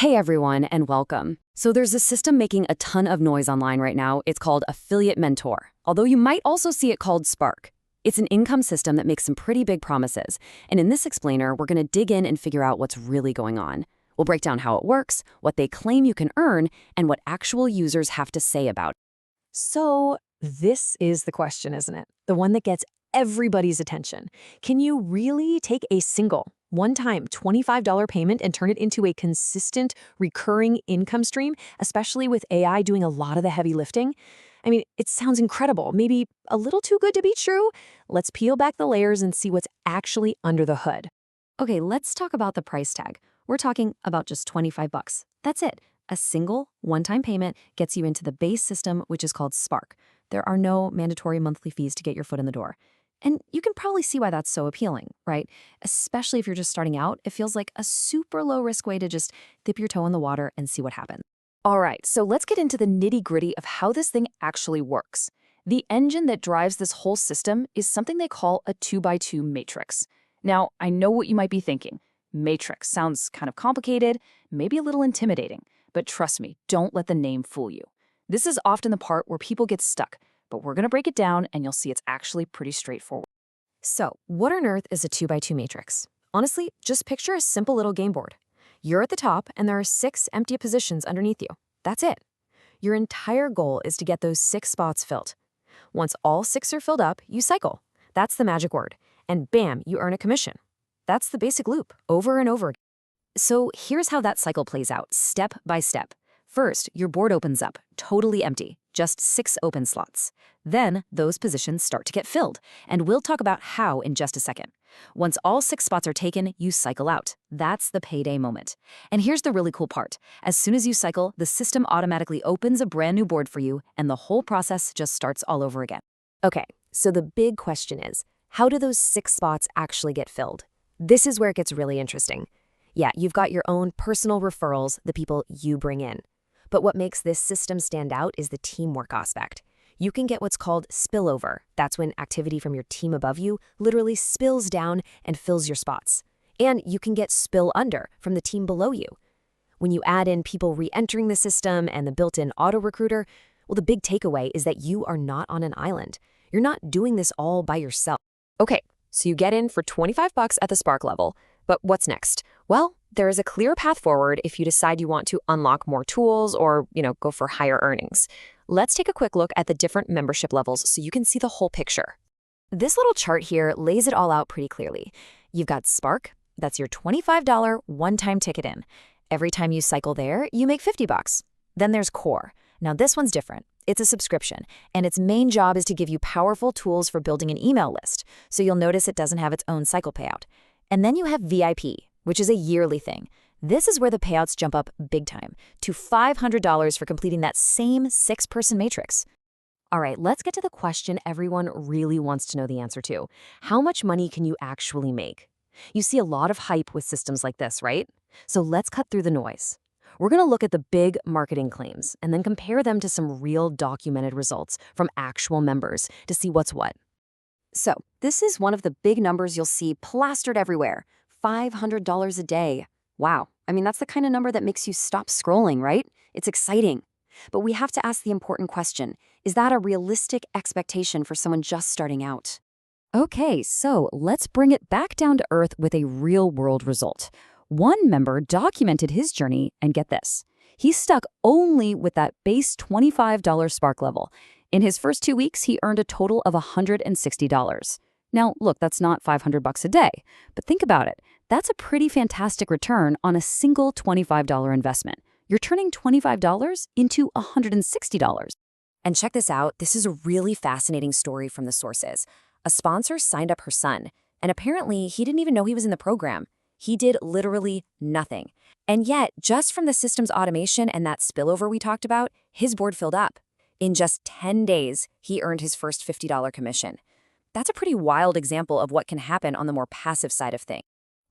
Hey everyone, and welcome. So there's a system making a ton of noise online right now. It's called Affiliate Mentor, although you might also see it called Spark. It's an income system that makes some pretty big promises. And in this explainer, we're going to dig in and figure out what's really going on. We'll break down how it works, what they claim you can earn, and what actual users have to say about it. So this is the question, isn't it? The one that gets everybody's attention. Can you really take a single, one-time $25 payment and turn it into a consistent, recurring income stream, especially with AI doing a lot of the heavy lifting? I mean, it sounds incredible, maybe a little too good to be true. Let's peel back the layers and see what's actually under the hood. Okay, let's talk about the price tag. We're talking about just 25 bucks. That's it. A single, one-time payment gets you into the base system, which is called Spark. There are no mandatory monthly fees to get your foot in the door. And you can probably see why that's so appealing, right? Especially if you're just starting out, it feels like a super low-risk way to just dip your toe in the water and see what happens. All right, so let's get into the nitty-gritty of how this thing actually works. The engine that drives this whole system is something they call a 2x2 matrix. Now, I know what you might be thinking. Matrix sounds kind of complicated, maybe a little intimidating, but trust me, don't let the name fool you. This is often the part where people get stuck, but we're going to break it down and you'll see it's actually pretty straightforward. So, what on earth is a 2x2 matrix? Honestly, just picture a simple little game board. You're at the top and there are 6 empty positions underneath you. That's it. Your entire goal is to get those 6 spots filled. Once all 6 are filled up, you cycle. That's the magic word. And bam, you earn a commission. That's the basic loop, over and over again. So here's how that cycle plays out, step by step. First, your board opens up, totally empty, just 6 open slots. Then, those positions start to get filled, and we'll talk about how in just a second. Once all 6 spots are taken, you cycle out. That's the payday moment. And here's the really cool part. As soon as you cycle, the system automatically opens a brand new board for you, and the whole process just starts all over again. Okay, so the big question is, how do those 6 spots actually get filled? This is where it gets really interesting. Yeah, you've got your own personal referrals, the people you bring in. But what makes this system stand out is the teamwork aspect. You can get what's called spillover. That's when activity from your team above you literally spills down and fills your spots. And you can get spill under from the team below you. When you add in people re-entering the system and the built-in auto-recruiter, well, the big takeaway is that you are not on an island. You're not doing this all by yourself. Okay, so you get in for 25 bucks at the Spark level. But what's next? Well, there is a clear path forward if you decide you want to unlock more tools or, go for higher earnings. Let's take a quick look at the different membership levels so you can see the whole picture. This little chart here lays it all out pretty clearly. You've got Spark, that's your $25 one-time ticket in. Every time you cycle there, you make 50 bucks. Then there's Core. Now this one's different. It's a subscription, and its main job is to give you powerful tools for building an email list, so you'll notice it doesn't have its own cycle payout. And then you have VIP, which is a yearly thing. This is where the payouts jump up big time, to $500 for completing that same 6-person matrix. All right, let's get to the question everyone really wants to know the answer to. How much money can you actually make? You see a lot of hype with systems like this, right? So let's cut through the noise. We're going to look at the big marketing claims and then compare them to some real documented results from actual members to see what's what. So, this is one of the big numbers you'll see plastered everywhere. $500 a day. Wow. I mean, that's the kind of number that makes you stop scrolling, right? It's exciting. But we have to ask the important question. Is that a realistic expectation for someone just starting out? Okay, so let's bring it back down to earth with a real-world result. One member documented his journey, and get this. He stuck only with that base $25 Spark level. In his first 2 weeks, he earned a total of $160. Now, look, that's not 500 bucks a day, but think about it. That's a pretty fantastic return on a single $25 investment. You're turning $25 into $160. And check this out. This is a really fascinating story from the sources. A sponsor signed up her son, and apparently he didn't even know he was in the program. He did literally nothing. And yet, just from the system's automation and that spillover we talked about, his board filled up. In just 10 days, he earned his first $50 commission. That's a pretty wild example of what can happen on the more passive side of things.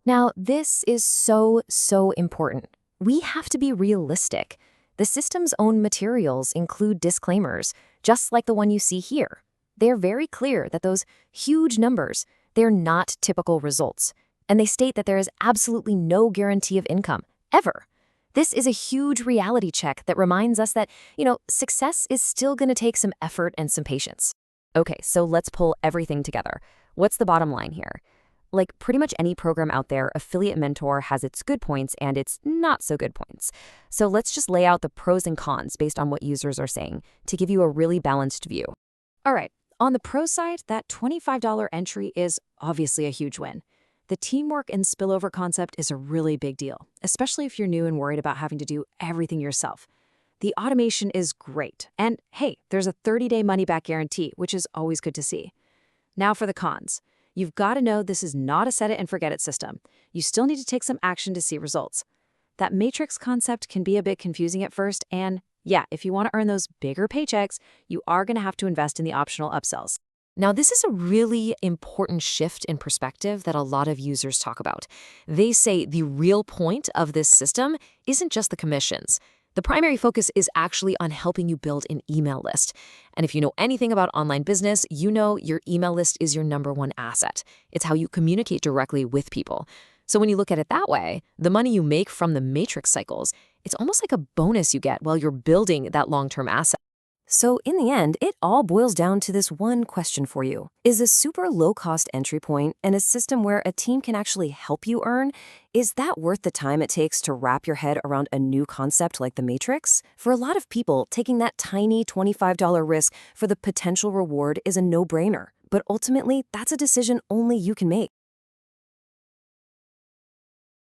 Now, this is so important. We have to be realistic. The system's own materials include disclaimers, just like the one you see here. They're very clear that those huge numbers, they're not typical results. And they state that there is absolutely no guarantee of income, ever. This is a huge reality check that reminds us that, success is still going to take some effort and some patience. Okay, so let's pull everything together. What's the bottom line here? Like pretty much any program out there, Affiliate Mentor has its good points and its not so good points. So let's just lay out the pros and cons based on what users are saying to give you a really balanced view. All right, on the pro side, that $25 entry is obviously a huge win. The teamwork and spillover concept is a really big deal, especially if you're new and worried about having to do everything yourself. The automation is great. And hey, there's a 30-day money-back guarantee, which is always good to see. Now for the cons. You've got to know this is not a set-it-and-forget-it system. You still need to take some action to see results. That matrix concept can be a bit confusing at first, and yeah, if you want to earn those bigger paychecks, you are going to have to invest in the optional upsells. Now, this is a really important shift in perspective that a lot of users talk about. They say the real point of this system isn't just the commissions. The primary focus is actually on helping you build an email list. And if you know anything about online business, you know your email list is your #1 asset. It's how you communicate directly with people. So when you look at it that way, the money you make from the matrix cycles, it's almost like a bonus you get while you're building that long-term asset. So in the end, it all boils down to this one question for you. Is a super low-cost entry point and a system where a team can actually help you earn, is that worth the time it takes to wrap your head around a new concept like the Matrix? For a lot of people, taking that tiny $25 risk for the potential reward is a no-brainer. But ultimately, that's a decision only you can make.